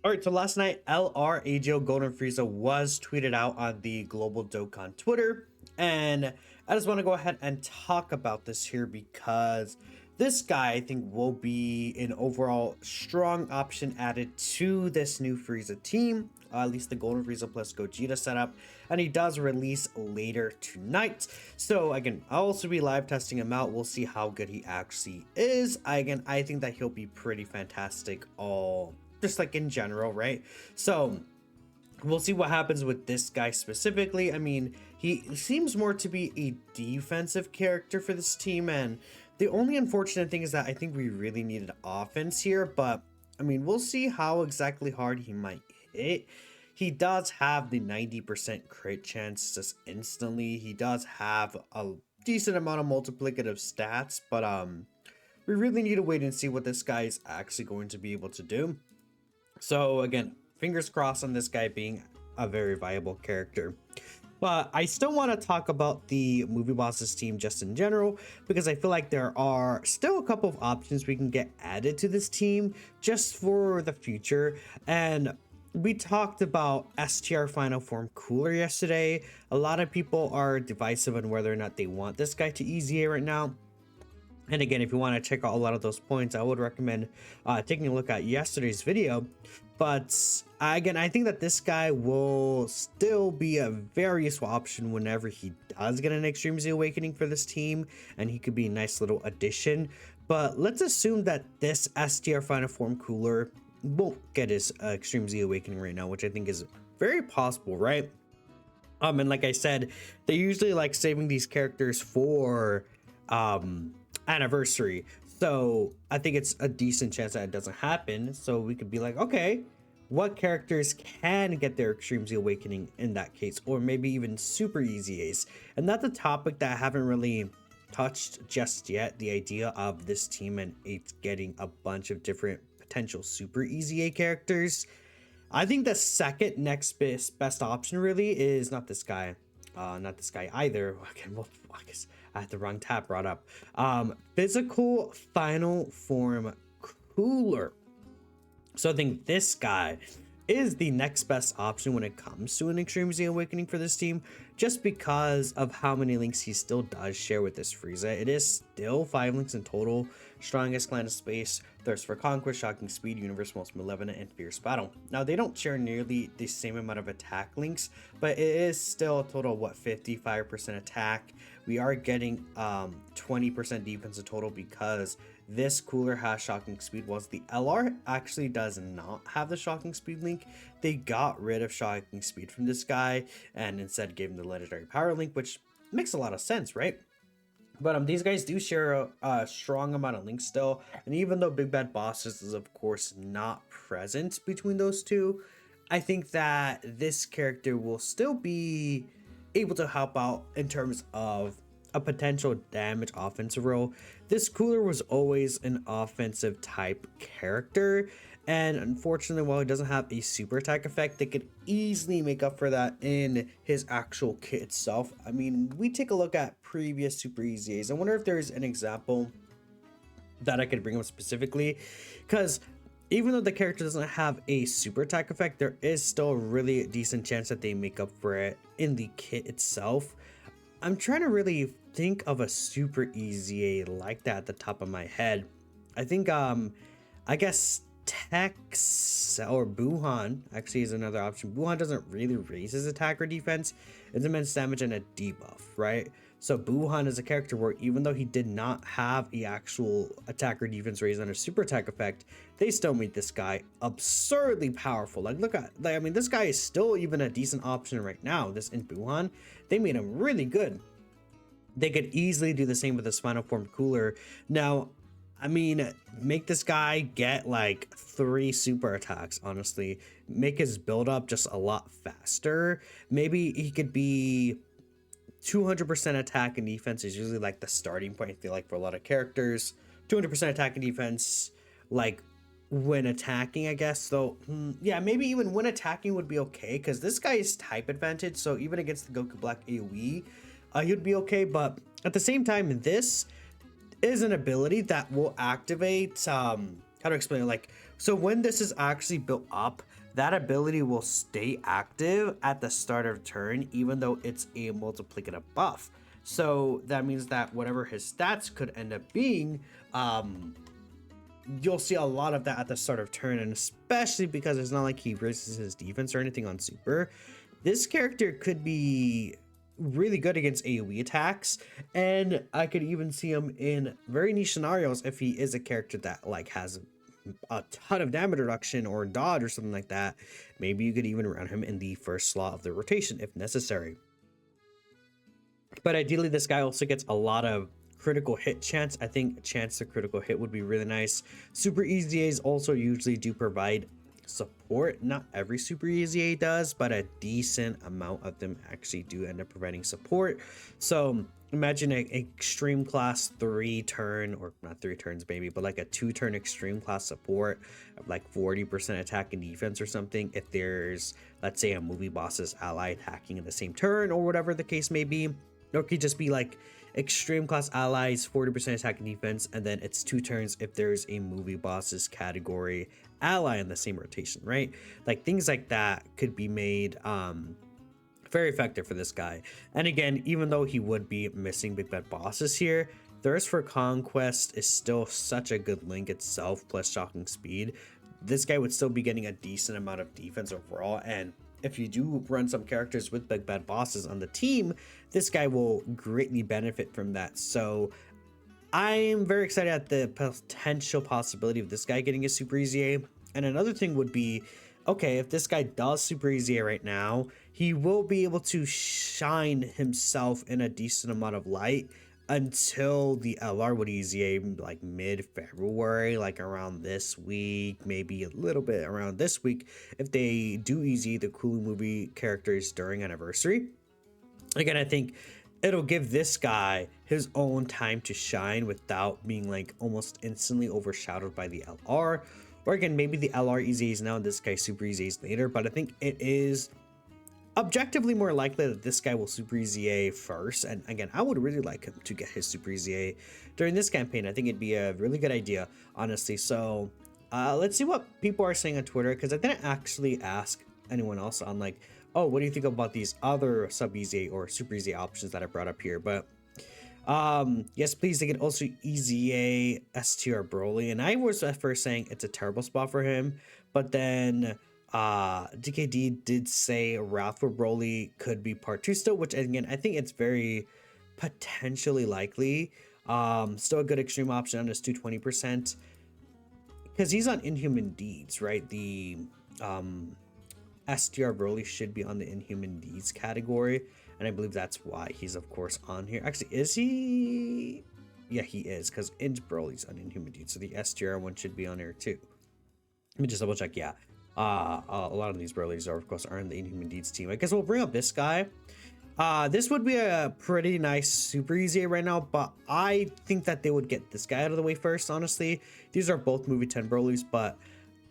All right, so last night, LRAGO Golden Frieza was tweeted out on the Global Dokkan Twitter. And I just want to go ahead and talk about this here because this guy, I think, will be an overall strong option added to this new Frieza team, at least the Golden Frieza plus Gogeta setup. And he does release later tonight. So, again, I'll also be live testing him out. We'll see how good he actually is. Again, I think that he'll be pretty fantastic all just like in general, right? So we'll see what happens with this guy specifically. I mean, he seems more to be a defensive character for this team, and the only unfortunate thing is that I think we really needed offense here, but I mean, we'll see how exactly hard he might hit. He does have the 90% crit chance just instantly. He does have a decent amount of multiplicative stats, but we really need to wait and see what this guy is actually going to be able to do. So again, fingers crossed on this guy being a very viable character. But I still want to talk about the Movie Bosses team just in general, because I feel like there are still a couple of options we can get added to this team just for the future. And we talked about STR Final Form Cooler yesterday. A lot of people are divisive on whether or not they want this guy to EZA right now. And again, if you want to check out a lot of those points, I would recommend taking a look at yesterday's video. But again, I think that this guy will still be a very useful option whenever he does get an Extreme Z Awakening for this team, and he could be a nice little addition. But let's assume that this STR Final Form Cooler won't get his Extreme Z Awakening right now, which I think is very possible, right? And like I said, they usually like saving these characters for anniversary, so I think it's a decent chance that it doesn't happen. So we could be like, okay, what characters can get their Extreme Z Awakening in that case, or maybe even Super Easy Ace? And that's a topic that I haven't really touched just yet, the idea of this team and it getting a bunch of different potential Super Easy A characters. I think the second next best option really is not this guy. Not this guy either. Again, well, I guess I had the wrong tab brought up. Physical Final Form Cooler. So I think this guy is the next best option when it comes to an Extreme Z Awakening for this team, just because of how many links he still does share with this Frieza. It is still 5 links in total: Strongest Clan of Space, Thirst for Conquest, Shocking Speed, Universe Most Malevolent, and Fierce Battle. Now, they don't share nearly the same amount of attack links, but it is still a total of, what, 55% attack. We are getting 20% defense in total because this cooler has Shocking Speed, whilst the LR actually does not have the Shocking Speed link. They got rid of Shocking Speed from this guy and instead gave him the Legendary Power link, which makes a lot of sense, right? But these guys do share a strong amount of links still, and even though Big Bad Bosses is of course not present between those two, I think that this character will still be able to help out in terms of a potential damage offensive role. This cooler was always an offensive type character, and unfortunately, while he doesn't have a super attack effect, they could easily make up for that in his actual kit itself. I mean, we take a look at previous Super EZAs. I wonder if there's an example that I could bring up specifically, because even though the character doesn't have a super attack effect, there is still a really decent chance that they make up for it in the kit itself. I'm trying to really think of a Super EZA like that at the top of my head. I think I guess Tex or Buhan actually is another option. Buhan doesn't really raise his attack or defense. It's immense damage and a debuff, right? So Buhan is a character where even though he did not have the actual attack or defense raise under super attack effect, they still made this guy absurdly powerful. Like, look at, I mean, this guy is still even a decent option right now. This in Buhan, they made him really good. They could easily do the same with this Final Form Cooler. Now, I mean, make this guy get like 3 super attacks, honestly. Make his build up just a lot faster. Maybe he could be 200% attack and defense is usually like the starting point, I feel like, for a lot of characters. 200% attack and defense, like when attacking, I guess. So yeah, maybe even when attacking would be okay, because this guy is type advantage, so even against the Goku Black AoE, he'd be okay. But at the same time, this is an ability that will activate how to explain it, like, so when this is actually built up, that ability will stay active at the start of turn, even though it's a multiplicative buff. So that means that whatever his stats could end up being, you'll see a lot of that at the start of turn, and especially because it's not like he raises his defense or anything on super. This character could be really good against AoE attacks, and I could even see him in very niche scenarios if he is a character that like has a ton of damage reduction or dodge or something like that. Maybe you could even run him in the first slot of the rotation if necessary. But ideally, this guy also gets a lot of critical hit chance. I think a chance to critical hit would be really nice. Super EZAs also usually do provide support. Not every super EZA does, but a decent amount of them actually do end up providing support. So imagine an extreme class 3 turn, or not 3 turns maybe, but like a 2 turn extreme class support of like 40% attack and defense or something. If there's, let's say, a movie boss's ally attacking in the same turn or whatever the case may be, or it could just be like extreme class allies, 40% attack and defense, and then it's 2 turns if there's a movie boss's category ally in the same rotation, right? Like things like that could be made very effective for this guy. And again, even though he would be missing big bad bosses here, Thirst for Conquest is still such a good link itself, plus shocking speed. This guy would still be getting a decent amount of defense overall, and if you do run some characters with big bad bosses on the team, this guy will greatly benefit from that. So I'm very excited at the potential possibility of this guy getting a super EZA. And another thing would be, okay, if this guy does super EZA right now, he will be able to shine himself in a decent amount of light until the LR would EZA like mid-February, like around this week, maybe a little bit around this week, if they do EZA the Cooler movie characters during anniversary. Again, I think it'll give this guy his own time to shine without being like almost instantly overshadowed by the LR. Or again, maybe the LR EZAs now and this guy super EZAs later, but I think it is objectively more likely that this guy will super EZA first. And again, I would really like him to get his super EZA during this campaign. I think it'd be a really good idea, honestly. So let's see what people are saying on Twitter, because I didn't actually ask anyone else on like, oh, what do you think about these other sub EZA or super EZA options that I brought up here? But yes, please, they can also EZA STR Broly, and I was at first saying it's a terrible spot for him, but then DKD did say Wrath for Broly could be part 2 still, which again, I think it's very potentially likely. Still a good extreme option on his 220%, because he's on Inhuman Deeds, right? The STR Broly should be on the Inhuman Deeds category, and I believe that's why he's of course on here. Actually, is he? Yeah, he is, because Broly's on Inhuman Deeds, so the STR one should be on here too. Let me just double check. Yeah, a lot of these Brolys are of course in the Inhuman Deeds team. I guess we'll bring up this guy. This would be a pretty nice super EZA right now, but I think that they would get this guy out of the way first, honestly. These are both movie 10 Brolys, but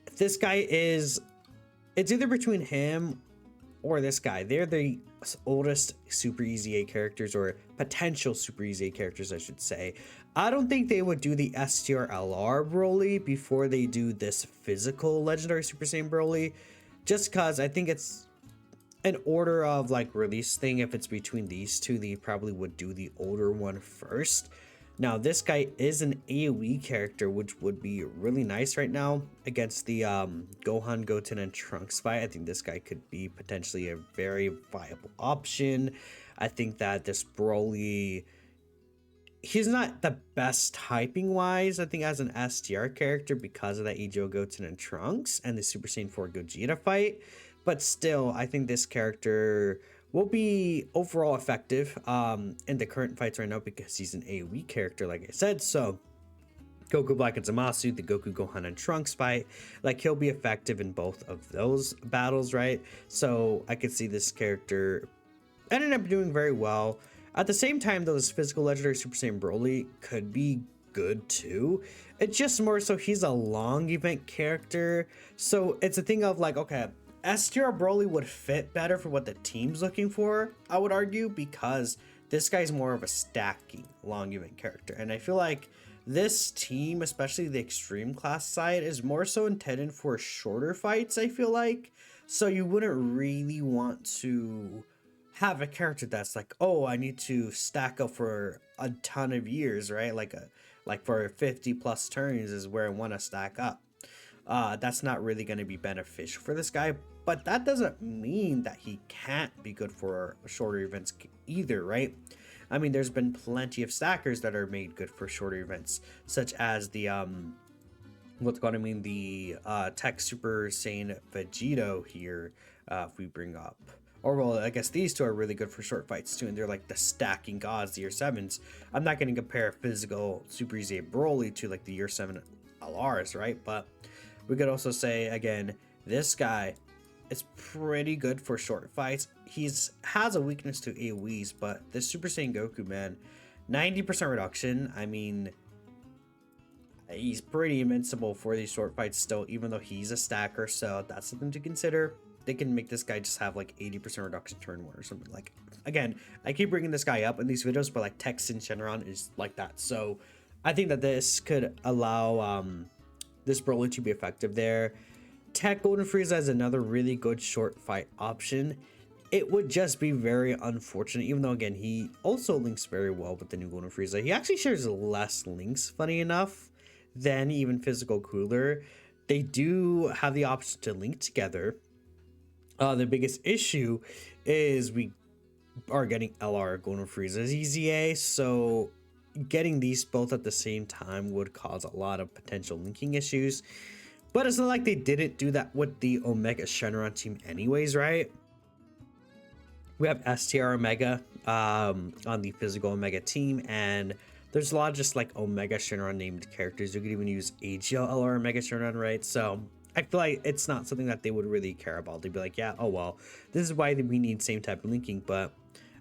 if this guy is, it's either between him or this guy. They're the oldest super EZA characters, or potential super EZA characters, I should say. I don't think they would do the STR LR Broly before they do this physical legendary Super Saiyan Broly, just because I think it's an order of like release thing. If it's between these two, they probably would do the older one first. Now this guy is an AoE character, which would be really nice right now against the Gohan, Goten, and Trunks fight. I think this guy could be potentially a very viable option. I think that this Broly, he's not the best typing wise, I think, as an STR character because of that Ijo, Goten, and Trunks and the Super Saiyan 4 Gogeta fight. But still, I think this character will be overall effective in the current fights right now because he's an AoE character, like I said. So Goku Black and Zamasu, the Goku, Gohan, and Trunks fight, like he'll be effective in both of those battles, right? So I could see this character ended up doing very well. At the same time, though, this physical legendary Super Saiyan Broly could be good too. It's just more so he's a long event character, so it's a thing of like, okay, STR Broly would fit better for what the team's looking for, I would argue, because this guy's more of a stacking long event character, and I feel like this team, especially the extreme class side, is more so intended for shorter fights, I feel like. So you wouldn't really want to have a character that's like, oh, I need to stack up for a ton of years, right? Like for 50 plus turns is where I want to stack up. That's not really going to be beneficial for this guy, but that doesn't mean that he can't be good for shorter events either, right? I mean, there's been plenty of stackers that are made good for shorter events, such as the Tech Super Saiyan Vegito here. If we bring up, or well, I guess these two are really good for short fights too, and they're like the stacking gods, the year 7s. I'm not going to compare physical Super EZA Broly to like the year 7 LRs, right? But we could also say again, this guy is pretty good for short fights. Has a weakness to AoEs, but this Super Saiyan Goku, man, 90% reduction. I mean, he's pretty invincible for these short fights still, even though he's a stacker, so that's something to consider. They can make this guy just have like 80% reduction turn 1 or something. Like, again, I keep bringing this guy up in these videos, but like Texan Shenron is like that. So I think that this could allow this Broly to be effective there. Tech Golden Frieza is another really good short fight option. It would just be very unfortunate, even though again he also links very well with the new Golden Frieza. He actually shares less links, funny enough, than even Physical Cooler. They do have the option to link together. The biggest issue is we are getting LR Golden Frieza's EZA, so getting these both at the same time would cause a lot of potential linking issues. But it's not like they didn't do that with the Omega Shenron team anyways, right? We have STR Omega on the physical Omega team, and there's a lot of just like Omega Shenron named characters. You could even use AGL LR Omega Shenron, right? So I feel like it's not something that they would really care about. They'd be like, yeah, oh well, this is why we need same type of linking. But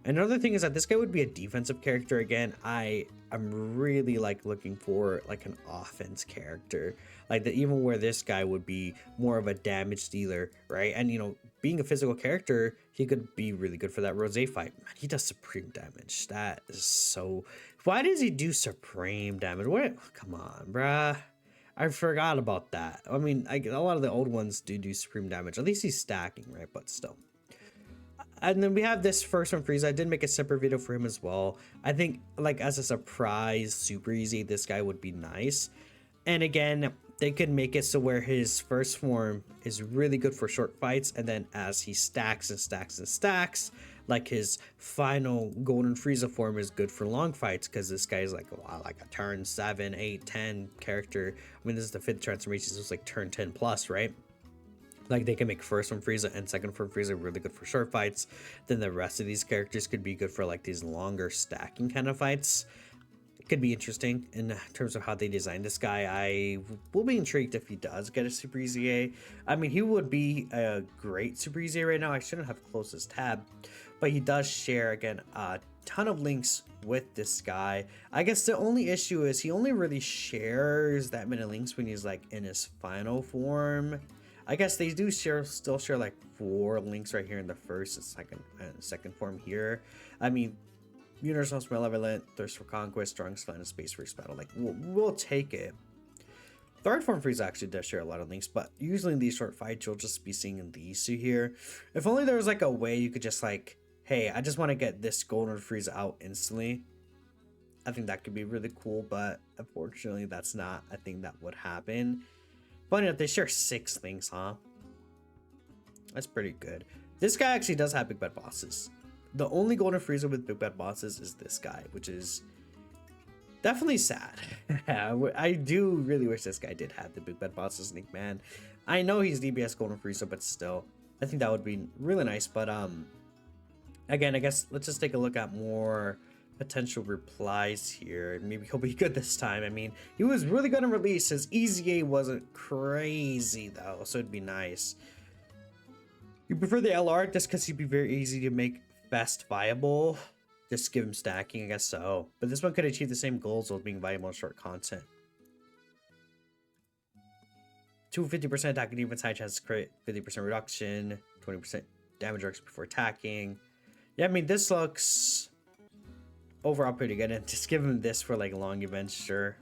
another thing is that this guy would be a defensive character. Again, I'm really like looking for like an offense character, like that, even where this guy would be more of a damage dealer, right? And you know, being a physical character, he could be really good for that Rose fight. Man, he does supreme damage. That is so. Why does he do supreme damage? What? Come on, bruh. I forgot about that. I mean, a lot of the old ones do supreme damage. At least he's stacking, right? But still. And then we have this first one, Frieza. I did make a separate video for him as well. I think, like, as a surprise, super easy, this guy would be nice. And again, they could make it so where his first form is really good for short fights, and then as he stacks and stacks and stacks, like his final Golden Frieza form is good for long fights, because this guy's like a turn 7, 8, 10 character. I mean, this is the 5th transformation, so it's like turn 10 plus, right? Like, they can make first form Frieza and second form Frieza really good for short fights. Then the rest of these characters could be good for like these longer stacking kind of fights. It could be interesting in terms of how they design this guy. I will be intrigued if he does get a Super EZA. I mean, he would be a great Super EZA right now. I shouldn't have closed this tab, but he does share, again, a ton of links with this guy. I guess the only issue is he only really shares that many links when he's like in his final form. I guess they do still share like 4 links right here in the first and second form here. I mean, Universal Malevolent, Thirst for Conquest, Strongest Land, and Space Race Battle. Like, we'll take it. Third form Frieza actually does share a lot of links, but usually in these short fights, you'll just be seeing these two here. If only there was like a way you could just like, hey, I just want to get this Golden Frieza out instantly. I think that could be really cool, but unfortunately, that's not a thing that would happen. Funny enough, they share 6 links, huh? That's pretty good. This guy actually does have big bad bosses. The only Golden Frieza with big bad bosses is this guy, which is definitely sad. I do really wish this guy did have the big bad bosses, Nick, man. I know he's DBS Golden Frieza, but still, I think that would be really nice. But again, I guess let's just take a look at more potential replies here. Maybe he'll be good this time. I mean, he was really going to release. His EZA wasn't crazy though, so it'd be nice. You prefer the LR just because he'd be very easy to make best viable. Just give him stacking, I guess so. But this one could achieve the same goals while being viable in short content. 250% attack and defense high chance to crit, 50% reduction, 20% damage reduction before attacking. Yeah, I mean, this looks overall pretty good, and just give him this for like long events, sure.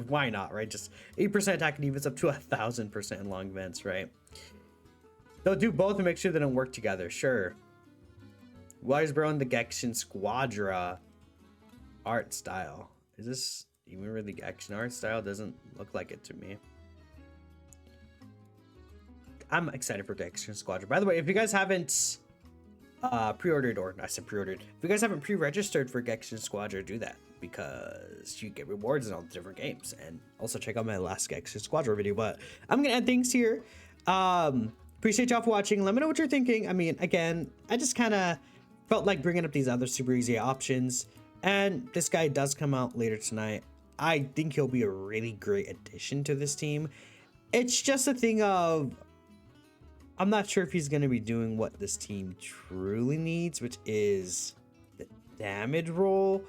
Why not, right? Just 8% attack and defense up to 1,000% in long events, right? They'll do both and make sure they don't work together, sure. Wise Bro and the Gexen Squadra art style. Is this even really Gexen art style? Doesn't look like it to me. I'm excited for Gexen Squadra. By the way, if you guys haven't pre-ordered, or I said pre-ordered, if you guys haven't pre-registered for Gexen Squadra, do that, because you get rewards in all the different games. And also check out my last Gexen Squadra video. But I'm gonna end things here. Appreciate y'all for watching. Let me know what you're thinking. I mean, again, I just kind of felt like bringing up these other super easy options, and this guy does come out later tonight. I think he'll be a really great addition to this team. It's just a thing of, I'm not sure if he's going to be doing what this team truly needs, which is the damage roll,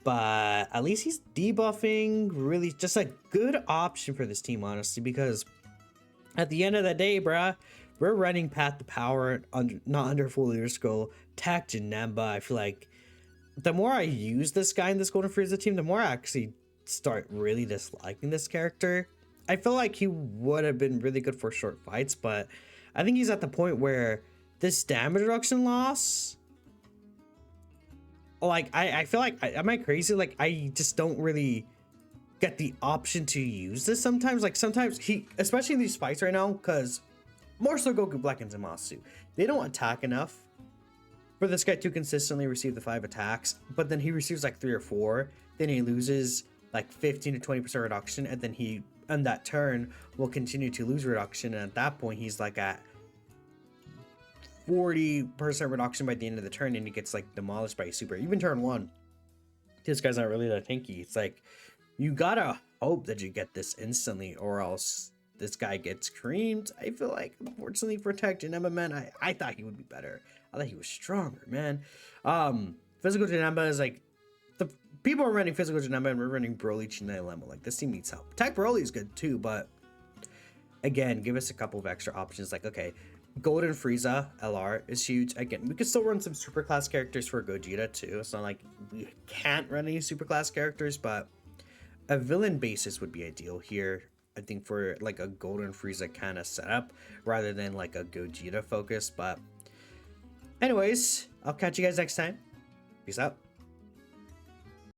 but at least he's debuffing. Really just a good option for this team, honestly, because at the end of the day, bruh, we're running Path to Power, not under full leader scroll, Tac Janemba. I feel like the more I use this guy in this Golden Frieza team, the more I actually start really disliking this character. I feel like he would have been really good for short fights, but I think he's at the point where this damage reduction loss, like, I feel like, am I crazy? Like, I just don't really get the option to use this sometimes. Like, sometimes he, especially in these fights right now, because more so Goku Black and Zamasu, they don't attack enough for this guy to consistently receive the 5 attacks, but then he receives like 3 or 4, then he loses like 15 to 20% reduction, and then he, on that turn, will continue to lose reduction, and at that point he's like at 40% reduction by the end of the turn, and he gets like demolished by a super. Even turn 1, this guy's not really that tanky. It's like, you gotta hope that you get this instantly, or else this guy gets creamed. I feel like, unfortunately for Tac Janemba, man, I thought he would be better. I thought he was stronger, man. Physical Janemba is like, the people are running Physical Janemba and we're running Broly, China, Lemma. Like, this team needs help. Tech Broly is good too, but again, give us a couple of extra options. Like, okay, Golden Frieza LR is huge. Again, we could still run some super class characters for Gogeta too. It's not like we can't run any super class characters, but a villain basis would be ideal here, I think, for like a Golden Frieza kind of setup rather than like a Gogeta focus. But anyways, I'll catch you guys next time. Peace out.